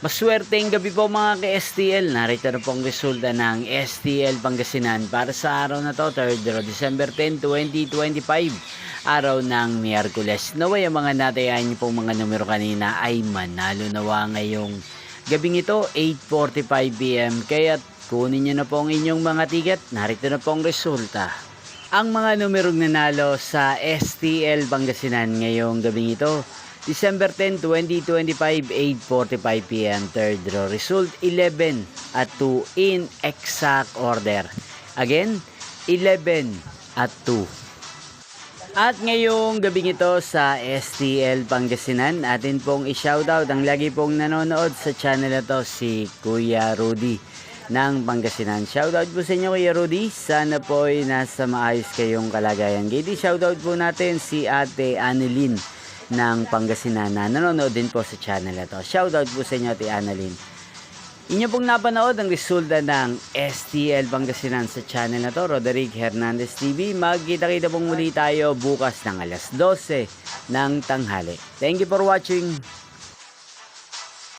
Maswerteng gabi po mga ka-STL. Narito na pong resulta ng STL Pangasinan para sa araw na to, 3rd December 10, 2025. Araw ng Miyerkules. Naway ang mga natayan niyo pong mga numero kanina ay manalo nawa ngayong gabing ito, 8:45 PM. Kaya kunin niyo na po ang inyong mga ticket. Narito na pong resulta. Ang mga numerong nanalo sa STL Pangasinan ngayong gabing ito, December 10, 2025, 8:45 PM. Third draw result, 11 at 2 in exact order. Again, 11 at 2. At ngayong gabing ito sa STL Pangasinan, atin pong i-shoutout ang lagi pong nanonood sa channel na to, si Kuya Rudy ng Pangasinan. Shoutout po sa inyo, Kuya Rudy. Sana po ay nasa maayos kayong kalagayan. Gidi, shoutout po natin si Ate Annalyn ng Pangasinan na nanonood din po sa channel na to. Shoutout po sa inyo, Ate Annalyn. Inyo pong napanood ang resulta ng STL Pangasinan sa channel na to, Roderick Hernandez TV. Magkita-kita pong muli tayo bukas ng alas 12 ng tanghali. Thank you for watching.